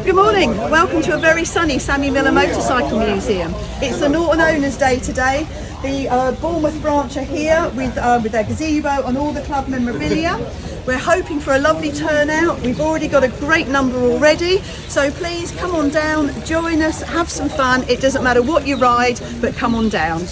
Good morning, welcome to a very sunny Sammy Miller Motorcycle Museum. It's the Norton Owners Day today. The Bournemouth branch are here with their gazebo and all the club memorabilia. We're hoping for a lovely turnout. We've already got a great number already, so please come on down, join us, have some fun. It doesn't matter what you ride, but come on down.